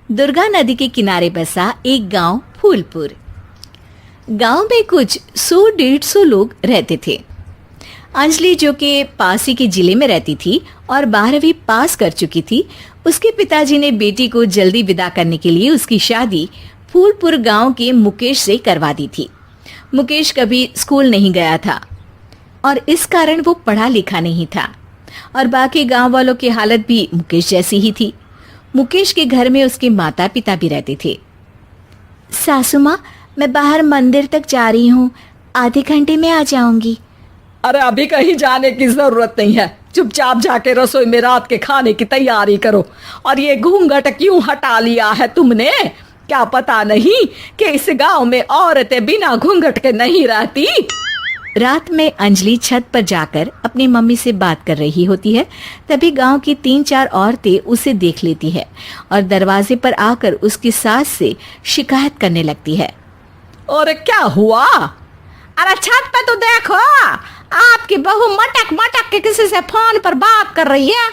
दुर्गा नदी के किनारे बसा एक गांव फूलपुर। गांव में कुछ 100-150 लोग रहते थे। अंजलि, जो कि पास ही के जिले में रहती थी और 12वीं पास कर चुकी थी, उसके पिताजी ने बेटी को जल्दी विदा करने के लिए उसकी शादी फूलपुर गांव के मुकेश से करवा दी थी। मुकेश कभी स्कूल नहीं गया था और इस कारण वो पढ़ा लिखा नहीं था और बाकी गांव वालों की हालत भी मुकेश जैसी ही थी। मुकेश के घर में उसके माता पिता भी रहते थे। सासू माँ, मैं बाहर मंदिर तक जा रही हूँ, आधे घंटे में आ जाऊंगी। अरे अभी कहीं जाने की जरूरत नहीं है, चुपचाप जाके रसोई में रात के खाने की तैयारी करो। और ये घूंघट क्यों हटा लिया है तुमने? क्या पता नहीं कि इस गांव में औरतें बिना घूंघट के नहीं रहती? रात में अंजलि छत पर जाकर अपनी मम्मी से बात कर रही होती है। तभी गांव की 3-4 औरतें उसे देख लेती है और दरवाजे पर आकर उसकी सास से शिकायत करने लगती है। और क्या हुआ? अरे छत पे तो देखो, आपकी बहू मटक मटक के किसी से फोन पर बात कर रही है।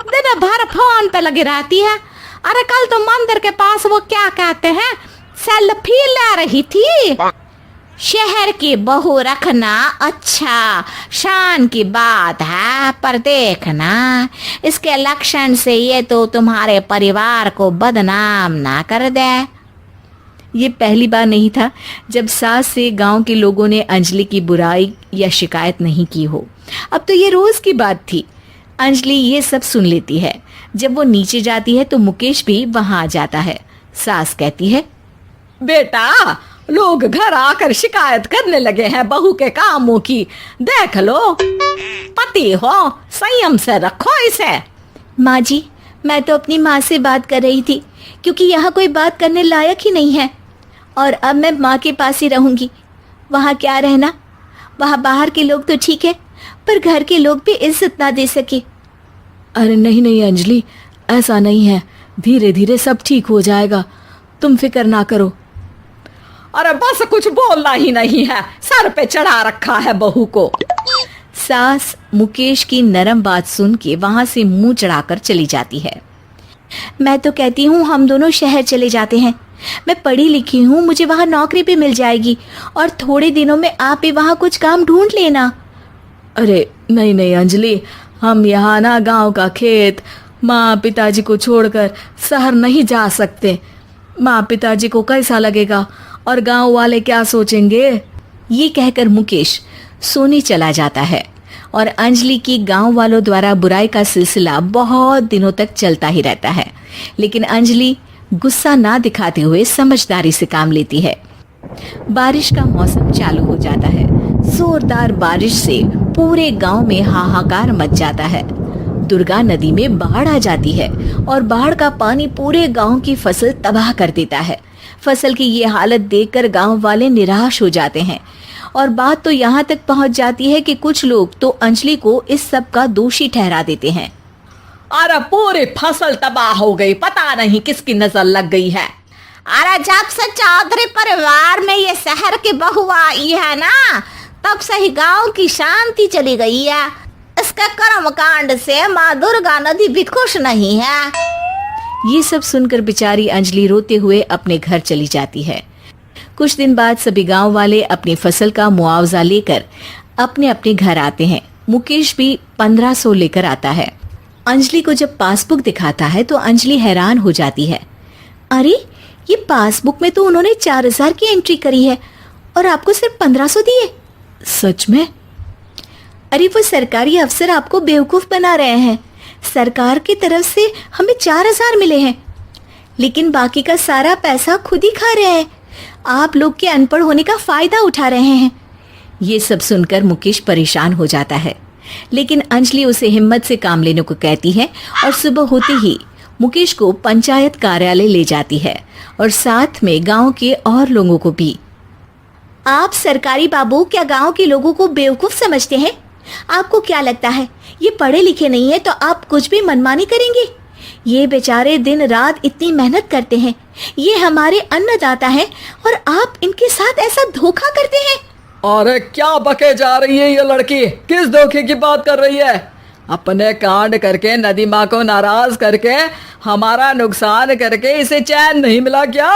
दिन भर फोन पे लगी रहती है। अरे कल तो मंदिर के पास वो क्या कहते हैं, सेल्फी ले रही थी। शहर की बहू रखना अच्छा शान की बात है, पर देखना इसके लक्षण से ये तो तुम्हारे परिवार को बदनाम ना कर दे। ये पहली बार नहीं था जब सास से गांव के लोगों ने अंजलि की बुराई या शिकायत नहीं की हो। अब तो ये रोज की बात थी। अंजलि ये सब सुन लेती है। जब वो नीचे जाती है तो मुकेश भी वहां आ जाता है। सास कहती है, बेटा, लोग घर आकर शिकायत करने लगे हैं बहू के कामों की। देख लो, पति हो, संयम से रखो इसे। माँ जी, मैं तो अपनी माँ से बात कर रही थी, क्योंकि यहाँ कोई बात करने लायक ही नहीं है और अब मैं माँ के पास ही रहूंगी। वहाँ क्या रहना, वहाँ बाहर के लोग तो ठीक है, पर घर के लोग भी इज्जत ना दे सके। अरे नहीं नहीं अंजलि, ऐसा नहीं है, धीरे धीरे सब ठीक हो जाएगा, तुम फिक्र ना करो। अरे बस कुछ बोलना ही नहीं है, सर पे चढ़ा रखा है बहू को। सास मुकेश की नरम बात सुन के वहां से मुंह चढ़ाकर चली जाती है। मैं तो कहती हूँ हम दोनों शहर चले जाते हैं। मैं पढ़ी लिखी हूँ, मुझे वहाँ नौकरी भी मिल जाएगी और थोड़े दिनों में आप भी वहाँ कुछ काम ढूंढ लेना। अरे नहीं नहीं अंजलि, हम यहाँ ना गांव का खेत, माँ पिताजी को छोड़कर शहर नहीं जा सकते। माँ पिताजी को कैसा लगेगा और गांव वाले क्या सोचेंगे? ये कहकर मुकेश सोने चला जाता है और अंजलि की गांव वालों द्वारा बुराई का सिलसिला बहुत दिनों तक चलता ही रहता है। लेकिन अंजलि गुस्सा ना दिखाते हुए समझदारी से काम लेती है। बारिश का मौसम चालू हो जाता है। जोरदार बारिश से पूरे गांव में हाहाकार मच जाता है। दुर्गा नदी में बाढ़ आ जाती है और बाढ़ का पानी पूरे गांव की फसल तबाह कर देता है। फसल की ये हालत देखकर गांव वाले निराश हो जाते हैं और बात तो यहाँ तक पहुँच जाती है कि कुछ लोग तो अंजलि को इस सब का दोषी ठहरा देते हैं। अरे पूरी फसल तबाह हो गई, पता नहीं किसकी नजर लग गई है। अरे जब से चौधरी परिवार में ये शहर की बहू आई है ना, तब से ही गांव की शांति चली गई है। इसके कर्म कांड से माँ दुर्गा नदी भी खुश नहीं है। ये सब सुनकर बेचारी अंजलि रोते हुए अपने घर चली जाती है। कुछ दिन बाद सभी गांव वाले अपनी फसल का मुआवजा लेकर अपने अपने घर आते हैं। मुकेश भी 1500 लेकर आता है। अंजलि को जब पासबुक दिखाता है तो अंजलि हैरान हो जाती है। अरे, ये पासबुक में तो उन्होंने 4000 की एंट्री करी है और आपको सिर्फ 1500 दिए। सच में? अरे वो सरकारी अफसर आपको बेवकूफ बना रहे हैं। सरकार की तरफ से हमें 4000 मिले हैं, लेकिन बाकी का सारा पैसा खुद ही खा रहे हैं। आप लोग के अनपढ़ होने का फायदा उठा रहे हैं। ये सब सुनकर मुकेश परेशान हो जाता है, लेकिन अंजलि उसे हिम्मत से काम लेने को कहती है और सुबह होते ही मुकेश को पंचायत कार्यालय ले जाती है और साथ में गांव के और लोगों को भी। आप सरकारी बाबू क्या गांव के लोगों को बेवकूफ समझते हैं? आपको क्या लगता है ये पढ़े लिखे नहीं है तो आप कुछ भी मनमानी करेंगे? ये बेचारे दिन रात इतनी मेहनत करते हैं, ये हमारे अन्नदाता हैं और आप इनके साथ ऐसा धोखा करते हैं। अरे क्या बके जा रही है ये लड़की, किस धोखे की बात कर रही है? अपने कांड करके नदी माँ को नाराज करके हमारा नुकसान करके इसे चैन नहीं मिला क्या?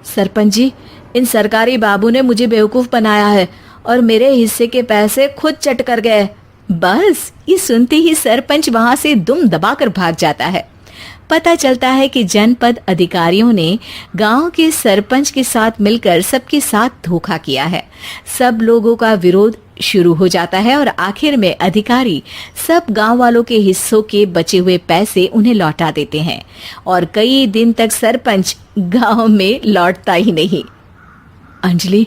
सरपंच जी, इन सरकारी बाबू ने मुझे बेवकूफ बनाया है और मेरे हिस्से के पैसे खुद चट कर गए। बस ये सुनते ही सरपंच वहां से दुम दबाकर भाग जाता है। पता चलता है कि जनपद अधिकारियों ने गांव के सरपंच के साथ मिलकर सबके साथ धोखा किया है। सब लोगों का विरोध शुरू हो जाता है और आखिर में अधिकारी सब गांव वालों के हिस्सों के बचे हुए पैसे उन्हें लौटा देते हैं और कई दिन तक सरपंच गांव में लौटता ही नहीं। अंजलि,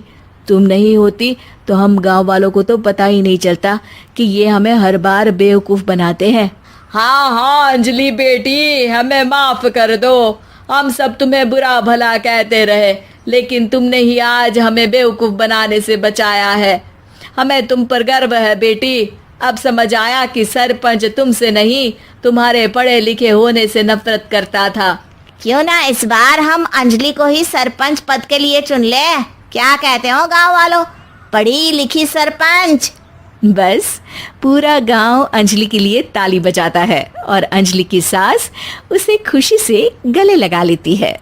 तुम नहीं होती तो हम गांव वालों को तो पता ही नहीं चलता कि ये हमें हर बार बेवकूफ बनाते हैं। हाँ हाँ अंजलि बेटी, हमें माफ कर दो। हम सब तुम्हें बुरा भला कहते रहे, लेकिन तुमने ही आज हमें बेवकूफ बनाने से बचाया है। हमें तुम पर गर्व है बेटी। अब समझ आया कि सरपंच तुमसे नहीं, तुम्हारे पढ़े लिखे होने से नफरत करता था। क्यों ना इस बार हम अंजलि को ही सरपंच पद के लिए चुन ले? क्या कहते हो गांव वालों? पढ़ी लिखी सरपंच। बस पूरा गांव अंजलि के लिए ताली बजाता है और अंजलि की सास उसे खुशी से गले लगा लेती है।